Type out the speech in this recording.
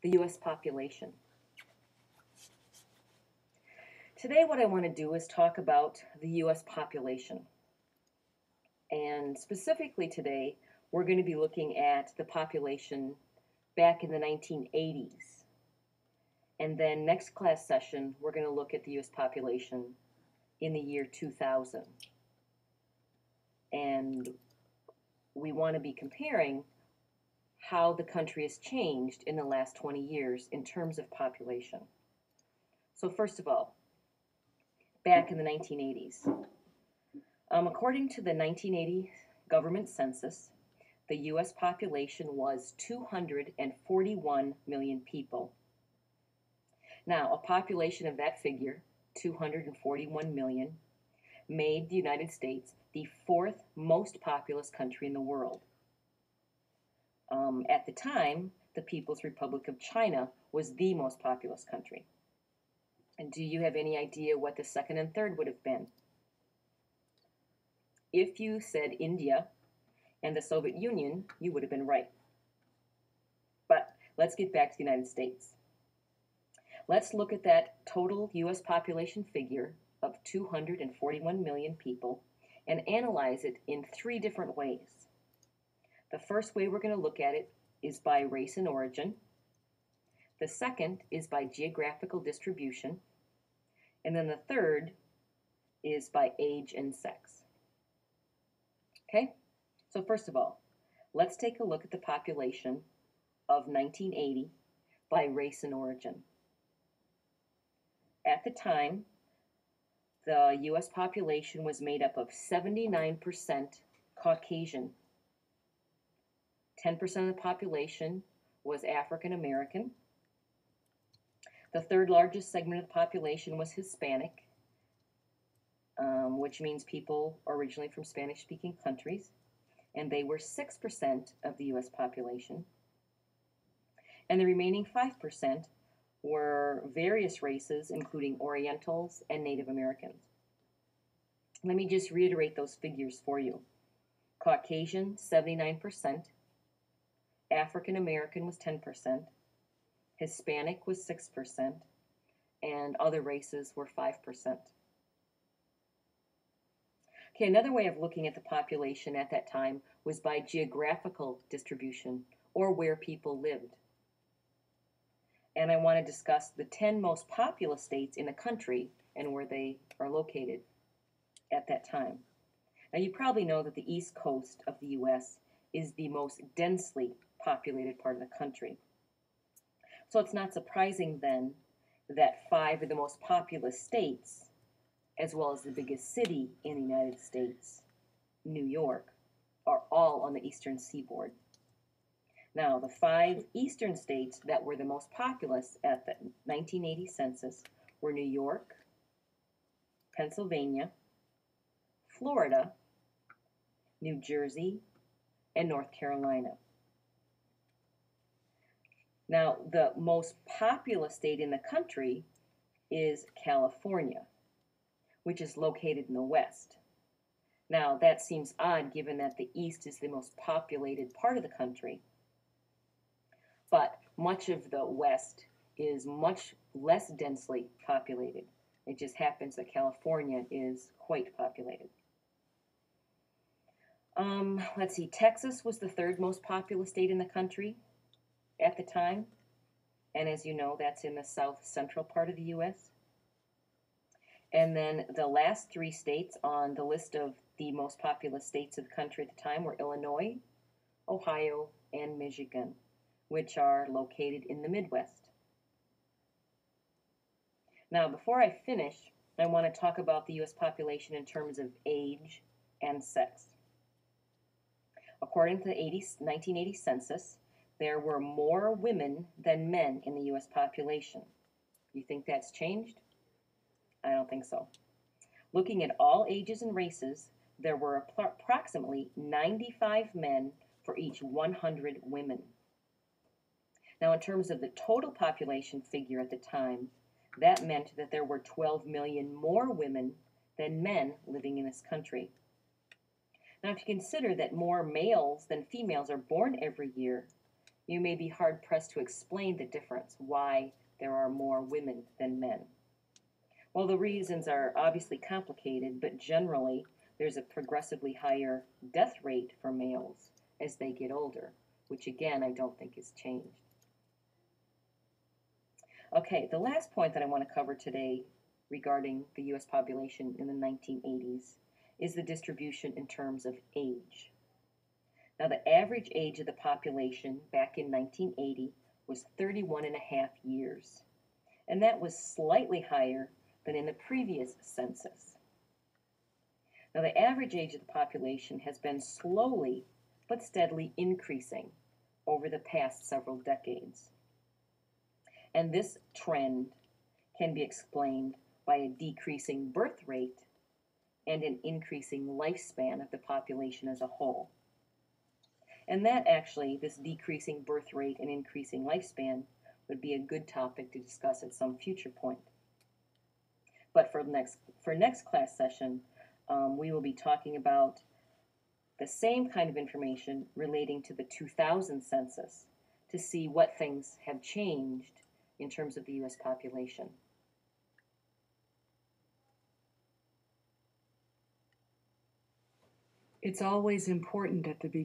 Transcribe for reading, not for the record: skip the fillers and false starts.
the U.S. population. Today what I want to do is talk about the U.S. population. And specifically today, we're going to be looking at the population back in the 1980s. And then next class session, we're going to look at the U.S. population in the year 2000. And we want to be comparing how the country has changed in the last 20 years in terms of population. So first of all, back in the 1980s. According to the 1980 government census, the U.S. population was 241 million people. Now, a population of that figure, 241 million, made the United States the fourth most populous country in the world. At the time, the People's Republic of China was the most populous country. And do you have any idea what the second and third would have been? If you said India and the Soviet Union, you would have been right. But let's get back to the United States. Let's look at that total U.S. population figure of 241 million people and analyze it in three different ways. The first way we're going to look at it is by race and origin. The second is by geographical distribution. And then the third is by age and sex. Okay? So first of all, let's take a look at the population of 1980 by race and origin. At the time, the U.S. population was made up of 79% Caucasian. 10% of the population was African American. The third largest segment of the population was Hispanic, which means people originally from Spanish-speaking countries, and they were 6% of the U.S. population. And the remaining 5% were various races, including Orientals and Native Americans. Let me just reiterate those figures for you. Caucasian, 79%. African American was 10%. Hispanic was 6%. And other races were 5%. Okay, another way of looking at the population at that time was by geographical distribution, or where people lived. And I want to discuss the 10 most populous states in the country and where they are located at that time. Now, you probably know that the East Coast of the U.S. is the most densely populated part of the country. So it's not surprising then that 5 of the most populous states, as well as the biggest city in the United States, New York, are all on the eastern seaboard. Now, the 5 eastern states that were the most populous at the 1980 census were New York, Pennsylvania, Florida, New Jersey, and North Carolina. Now, the most populous state in the country is California, which is located in the west. Now, that seems odd given that the east is the most populated part of the country. But much of the west is much less densely populated. It just happens that California is quite populated. Let's see, Texas was the third most populous state in the country at the time. And as you know, that's in the south central part of the U.S. And then the last 3 states on the list of the most populous states of the country at the time were Illinois, Ohio, and Michigan, which are located in the Midwest. Now, before I finish, I want to talk about the U.S. population in terms of age and sex. According to the 1980 census, there were more women than men in the U.S. population. You think that's changed? I don't think so. Looking at all ages and races, there were approximately 95 men for each 100 women. Now, in terms of the total population figure at the time, that meant that there were 12 million more women than men living in this country. Now, if you consider that more males than females are born every year, you may be hard-pressed to explain the difference, why there are more women than men. Well, the reasons are obviously complicated, but generally there's a progressively higher death rate for males as they get older, which again I don't think has changed. Okay, the last point that I want to cover today regarding the US population in the 1980s is the distribution in terms of age. Now, the average age of the population back in 1980 was 31 and a half years, and that was slightly higher than in the previous census. Now, the average age of the population has been slowly but steadily increasing over the past several decades. And this trend can be explained by a decreasing birth rate and an increasing lifespan of the population as a whole. And that actually, this decreasing birth rate and increasing lifespan, would be a good topic to discuss at some future point. But for next class session, we will be talking about the same kind of information relating to the 2000 census to see what things have changed in terms of the US population. It's always important at the beginning